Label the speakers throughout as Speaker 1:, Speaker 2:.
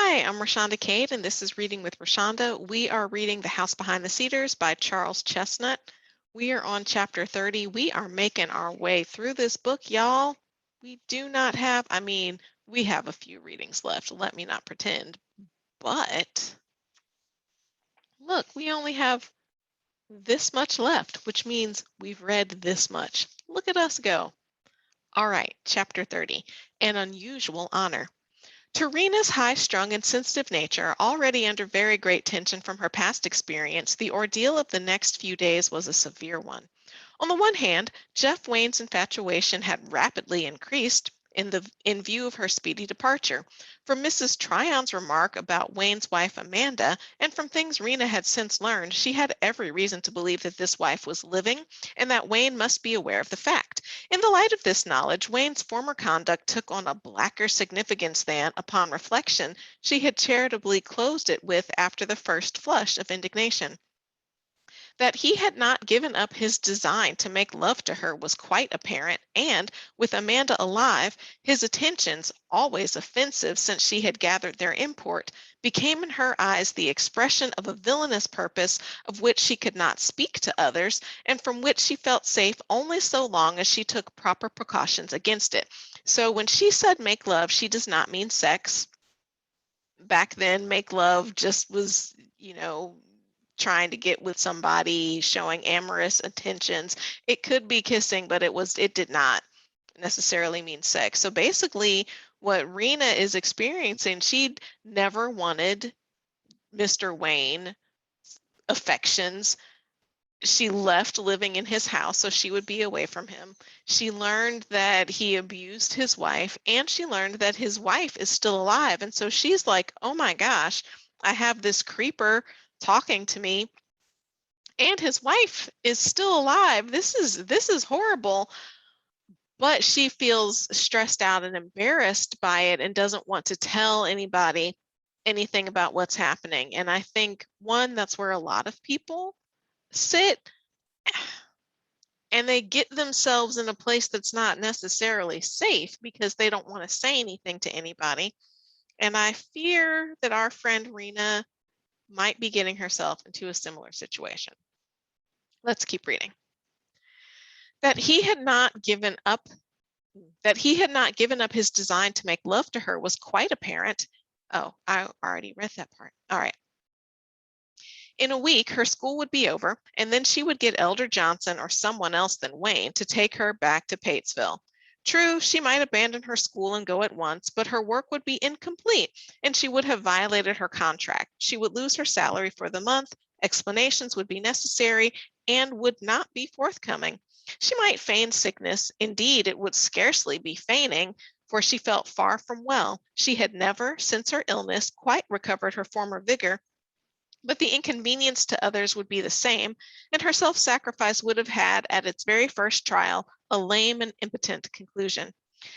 Speaker 1: Hi, I'm Rashonda Cade, and this is Reading with Rashonda. We are reading The House Behind the Cedars by Charles Chesnutt. We are on chapter 30. We are making our way through this book, y'all. We do not have, we have a few readings left. Let me not pretend. But look, we only have this much left, which means we've read this much. Look at us go. All right, chapter 30, An Unusual Honor. To Rena's high-strung and sensitive nature, already under very great tension from her past experience, the ordeal of the next few days was a severe one. On the one hand, Jeff Wayne's infatuation had rapidly increased in view of her speedy departure. From Mrs. Tryon's remark about Wayne's wife Amanda, and from things Rena had since learned, she had every reason to believe that this wife was living and that Wayne must be aware of the fact. In the light of this knowledge, Wayne's former conduct took on a blacker significance than, upon reflection, she had charitably closed it with after the first flush of indignation. That he had not given up his design to make love to her was quite apparent, and, with Amanda alive, his attentions, always offensive since she had gathered their import, became in her eyes the expression of a villainous purpose of which she could not speak to others, and from which she felt safe only so long as she took proper precautions against it. So when she said make love, she does not mean sex. Back then, make love just was, trying to get with somebody, showing amorous intentions. It could be kissing, but it did not necessarily mean sex. So basically, what Rena is experiencing, she'd never wanted Mr. Wayne affections. She left living in his house so she would be away from him. She learned that he abused his wife, and she learned that his wife is still alive. And so she's like, oh my gosh, I have this creeper talking to me, and his wife is still alive. This is horrible. But she feels stressed out and embarrassed by it and doesn't want to tell anybody anything about what's happening. And I think, one, that's where a lot of people sit, and they get themselves in a place that's not necessarily safe because they don't want to say anything to anybody. And I fear that our friend Rena might be getting herself into a similar situation. Let's keep reading. That he had not given up his design to make love to her was quite apparent. Oh, I already read that part. All right. In a week, her school would be over, and then she would get Elder Johnson or someone else than Wayne to take her back to Patesville. True, she might abandon her school and go at once, but her work would be incomplete, and she would have violated her contract. She would lose her salary for the month, explanations would be necessary, and would not be forthcoming. She might feign sickness. Indeed, it would scarcely be feigning, for she felt far from well. She had never, since her illness, quite recovered her former vigor, but the inconvenience to others would be the same, and her self-sacrifice would have had, at its very first trial, a lame and impotent conclusion.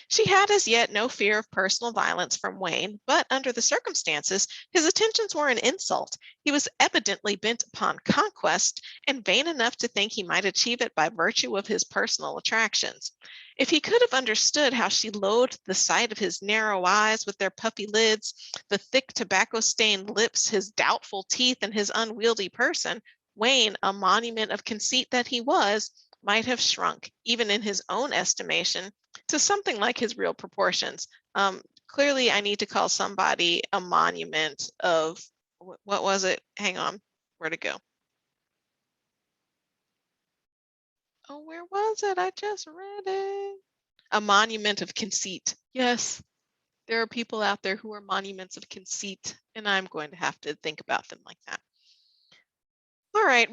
Speaker 1: She had as yet no fear of personal violence from Wayne, but under the circumstances, his attentions were an insult. He was evidently bent upon conquest, and vain enough to think he might achieve it by virtue of his personal attractions. If he could have understood how she loathed the sight of his narrow eyes with their puffy lids, the thick tobacco-stained lips, his doubtful teeth, and his unwieldy person, Wayne, a monument of conceit that he was, might have shrunk, even in his own estimation, to something like his real proportions. Clearly, I need to call somebody a monument of, what was it? Hang on, where'd it go? Oh, where was it? I just read it. A monument of conceit. Yes, there are people out there who are monuments of conceit, and I'm going to have to think about them like that. All right,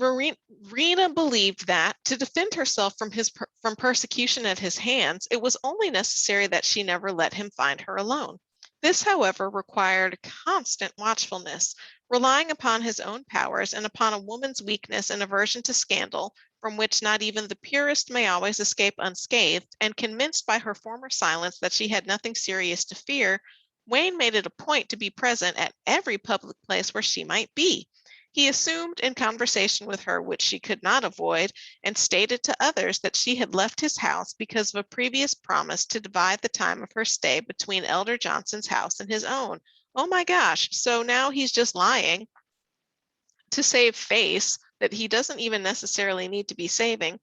Speaker 1: Rena believed that to defend herself from persecution at his hands, it was only necessary that she never let him find her alone. This, however, required constant watchfulness, relying upon his own powers and upon a woman's weakness and aversion to scandal, from which not even the purest may always escape unscathed, and convinced by her former silence that she had nothing serious to fear, Wayne made it a point to be present at every public place where she might be. He assumed in conversation with her, which she could not avoid, and stated to others that she had left his house because of a previous promise to divide the time of her stay between Elder Johnson's house and his own. Oh my gosh. So now he's just lying to save face that he doesn't even necessarily need to be saving.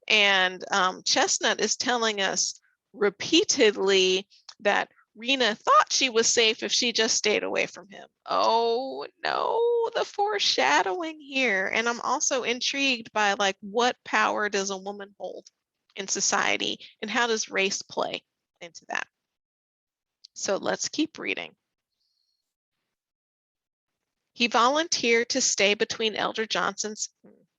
Speaker 1: And Chesnutt is telling us repeatedly that Rena thought she was safe if she just stayed away from him. Oh no, the foreshadowing here. And I'm also intrigued by like what power does a woman hold in society and how does race play into that? So let's keep reading. He volunteered to stay between Elder Johnson's.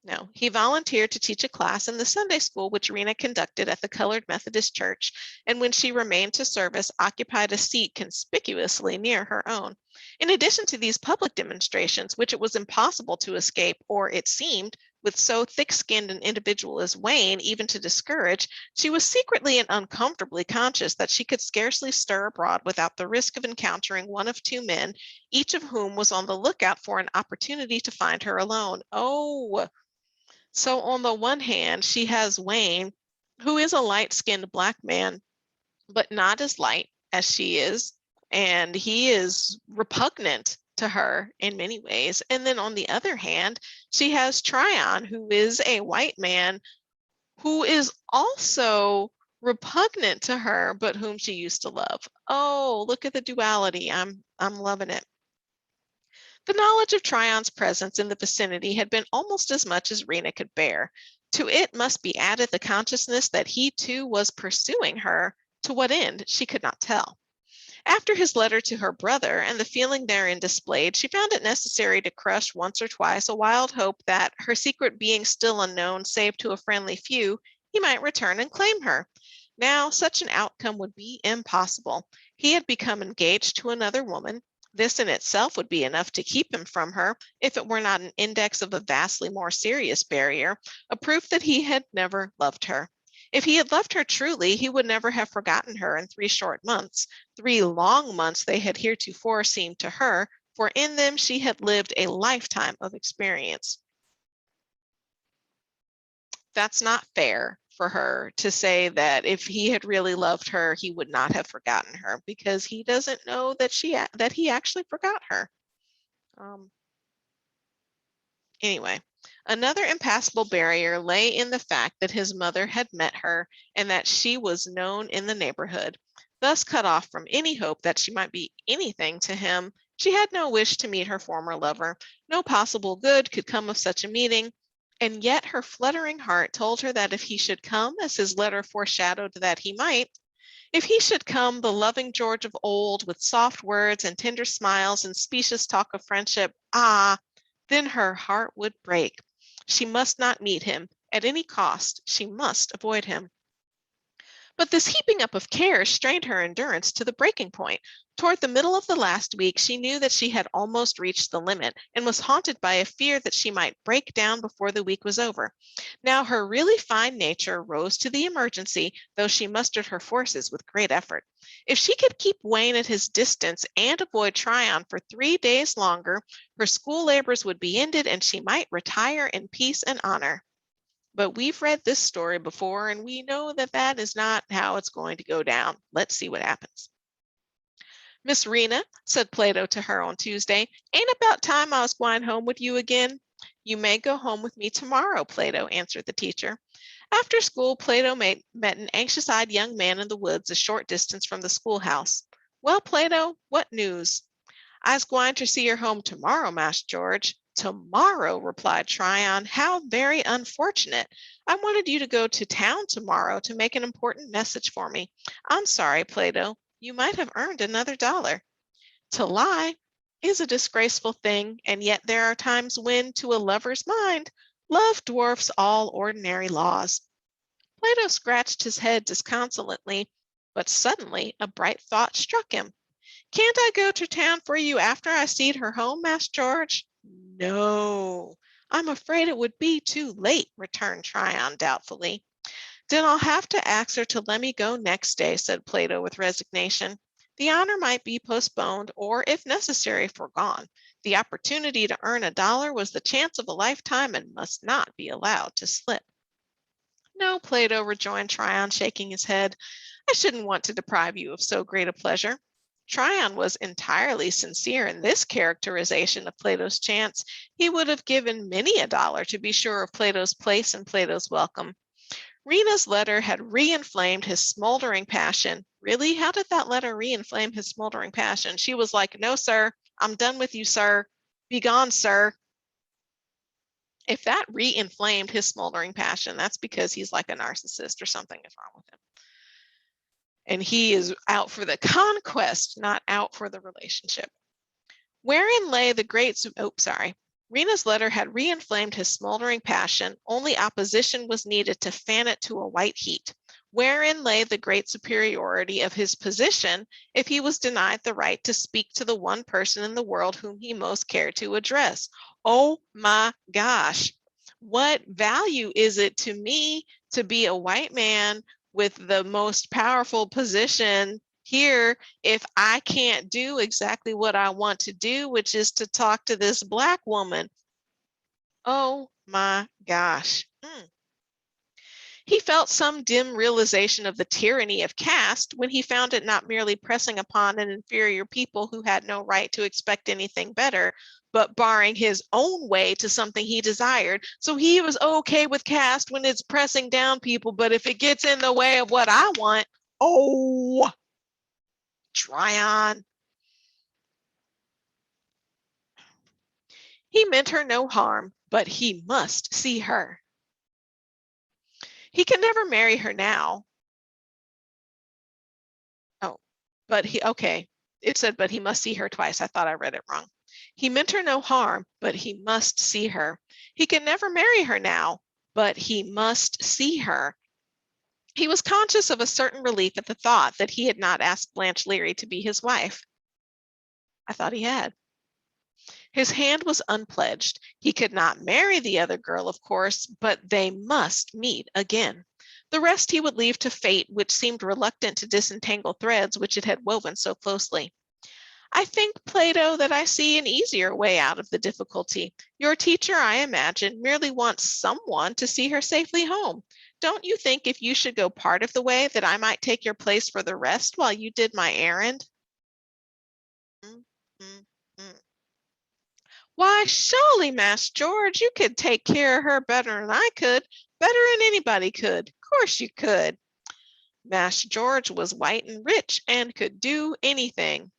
Speaker 1: No, he volunteered to teach a class in the Sunday school which Rena conducted at the Colored Methodist Church, and when she remained to service, occupied a seat conspicuously near her own. In addition to these public demonstrations, which it was impossible to escape, or it seemed, with so thick-skinned an individual as Wayne, even to discourage, she was secretly and uncomfortably conscious that she could scarcely stir abroad without the risk of encountering one of two men, each of whom was on the lookout for an opportunity to find her alone. Oh, so on the one hand, she has Wayne, who is a light-skinned Black man, but not as light as she is, and he is repugnant to her in many ways. And then on the other hand, she has Tryon, who is a white man who is also repugnant to her, but whom she used to love. Oh, look at the duality. I'm loving it. The knowledge of Tryon's presence in the vicinity had been almost as much as Rena could bear. To it must be added the consciousness that he too was pursuing her, to what end she could not tell. After his letter to her brother and the feeling therein displayed, she found it necessary to crush once or twice a wild hope that, her secret being still unknown save to a friendly few, he might return and claim her. Now such an outcome would be impossible. He had become engaged to another woman. This in itself would be enough to keep him from her, if it were not an index of a vastly more serious barrier, a proof that he had never loved her. If he had loved her truly, he would never have forgotten her in 3 short months. 3 long months they had heretofore seemed to her, for in them she had lived a lifetime of experience. That's not fair for her to say that if he had really loved her, he would not have forgotten her, because he doesn't know that he actually forgot her. Anyway, another impassable barrier lay in the fact that his mother had met her and that she was known in the neighborhood. Thus cut off from any hope that she might be anything to him, she had no wish to meet her former lover. No possible good could come of such a meeting, and yet her fluttering heart told her that if he should come, as his letter foreshadowed that he might, if he should come, the loving George of old, with soft words and tender smiles and specious talk of friendship, then her heart would break. She must not meet him. At any cost, she must avoid him. But this heaping up of cares strained her endurance to the breaking point. Toward the middle of the last week, she knew that she had almost reached the limit and was haunted by a fear that she might break down before the week was over. Now her really fine nature rose to the emergency, though she mustered her forces with great effort. If she could keep Wayne at his distance and avoid Tryon for 3 days longer, her school labors would be ended and she might retire in peace and honor. But we've read this story before, and we know that that is not how it's going to go down. Let's see what happens. Miss Rena, said Plato to her on Tuesday, ain't about time I was going home with you again. You may go home with me tomorrow, Plato, answered the teacher. After school, Plato met an anxious-eyed young man in the woods a short distance from the schoolhouse. Well, Plato, what news? I's gwine ter see her home tomorrow, Mass George. Tomorrow, replied Tryon. How very unfortunate. I wanted you to go to town tomorrow to make an important message for me. I'm sorry, Plato. You might have earned another $1. To lie is a disgraceful thing, and yet there are times when, to a lover's mind, love dwarfs all ordinary laws. Plato scratched his head disconsolately, but suddenly a bright thought struck him. Can't I go to town for you after I seed her home, Mass George? No, I'm afraid it would be too late, returned Tryon doubtfully. Then I'll have to ask her to let me go next day, said Plato with resignation. The honor might be postponed or, if necessary, foregone. The opportunity to earn $1 was the chance of a lifetime and must not be allowed to slip. No, Plato, rejoined Tryon, shaking his head. I shouldn't want to deprive you of so great a pleasure. Tryon was entirely sincere in this characterization of Plato's chance. He would have given many a dollar to be sure of Plato's place and Plato's welcome. Rena's letter had re-inflamed his smoldering passion. Really? How did that letter re-inflame his smoldering passion? She was like, "No, sir, I'm done with you, sir. Be gone, sir." If that re-inflamed his smoldering passion, that's because he's like a narcissist or something is wrong with him. And he is out for the conquest, not out for the relationship. Wherein lay the great, Rena's letter had re-inflamed his smoldering passion. Only opposition was needed to fan it to a white heat. Wherein lay the great superiority of his position if he was denied the right to speak to the one person in the world whom he most cared to address? Oh my gosh. What value is it to me to be a white man with the most powerful position here if I can't do exactly what I want to do, which is to talk to this Black woman? Oh my gosh. He felt some dim realization of the tyranny of caste when he found it not merely pressing upon an inferior people who had no right to expect anything better, but barring his own way to something he desired. So he was okay with caste when it's pressing down people, but if it gets in the way of what I want, oh, Tryon. He meant her no harm, but he must see her. He can never marry her now. Oh, okay. It said, but he must see her twice. I thought I read it wrong. He meant her no harm, but he must see her. He can never marry her now, but he must see her. He was conscious of a certain relief at the thought that he had not asked Blanche Leary to be his wife. I thought he had. His hand was unpledged. He could not marry the other girl, of course, but they must meet again. The rest he would leave to fate, which seemed reluctant to disentangle threads which it had woven so closely. I think, Plato, that I see an easier way out of the difficulty. Your teacher, I imagine, merely wants someone to see her safely home. Don't you think if you should go part of the way that I might take your place for the rest while you did my errand? Mm, mm, mm. Why, surely, Mass George, you could take care of her better than I could, better than anybody could. Of course you could. Mass George was white and rich and could do anything.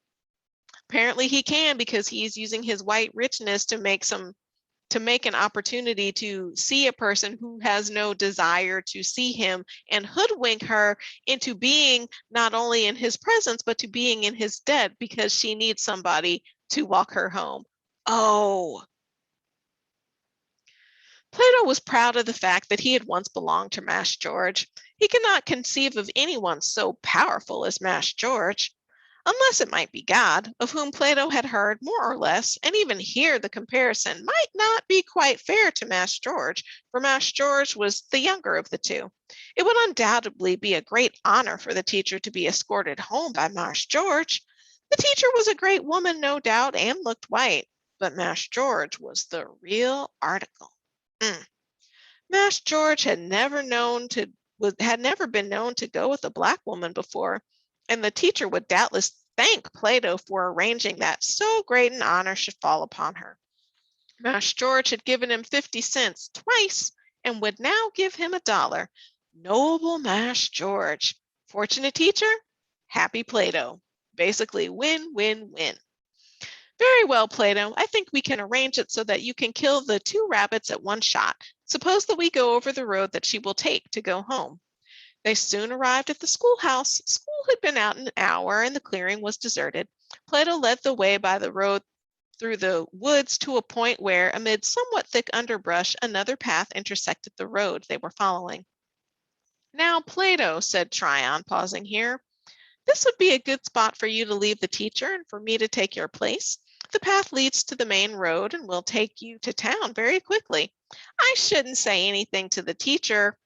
Speaker 1: Apparently he can, because he's using his white richness to make an opportunity to see a person who has no desire to see him and hoodwink her into being not only in his presence, but to being in his debt because she needs somebody to walk her home. Oh, Plato was proud of the fact that he had once belonged to Mass George. He could not conceive of anyone so powerful as Mass George, unless it might be God, of whom Plato had heard more or less, and even here the comparison might not be quite fair to Mass George, for Mass George was the younger of the two. It would undoubtedly be a great honor for the teacher to be escorted home by Mass George. The teacher was a great woman, no doubt, and looked white, but Mass George was the real article. Mass George had never been known to go with a Black woman before, and the teacher would doubtless thank Plato for arranging that so great an honor should fall upon her. Mass George had given him 50 cents twice and would now give him $1. Noble Mass George. Fortunate teacher, happy Plato. Basically win, win, win. Very well, Plato. I think we can arrange it so that you can kill the 2 rabbits at one shot. Suppose that we go over the road that she will take to go home. They soon arrived at the schoolhouse. School had been out an hour and the clearing was deserted. Plato led the way by the road through the woods to a point where, amid somewhat thick underbrush, another path intersected the road they were following. Now, Plato, said Tryon, pausing here, this would be a good spot for you to leave the teacher and for me to take your place. The path leads to the main road and will take you to town very quickly. I shouldn't say anything to the teacher.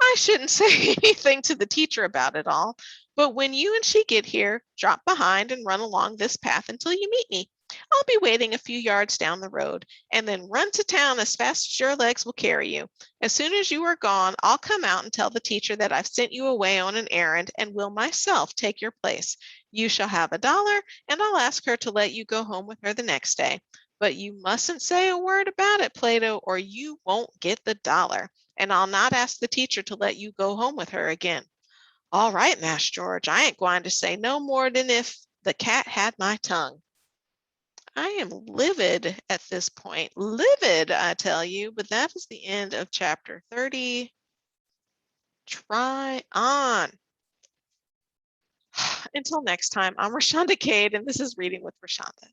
Speaker 1: I shouldn't say anything to the teacher about it all, but when you and she get here, drop behind and run along this path until you meet me. I'll be waiting a few yards down the road, and then run to town as fast as your legs will carry you. As soon as you are gone, I'll come out and tell the teacher that I've sent you away on an errand and will myself take your place. You shall have $1, and I'll ask her to let you go home with her the next day. But you mustn't say a word about it, Plato, or you won't get the $1, and I'll not ask the teacher to let you go home with her again. All right, Mass George, I ain't going to say no more than if the cat had my tongue. I am livid at this point. Livid, I tell you, but that is the end of chapter 30. Try on. Until next time, I'm Rashonda Cade, and this is Reading with Rashonda.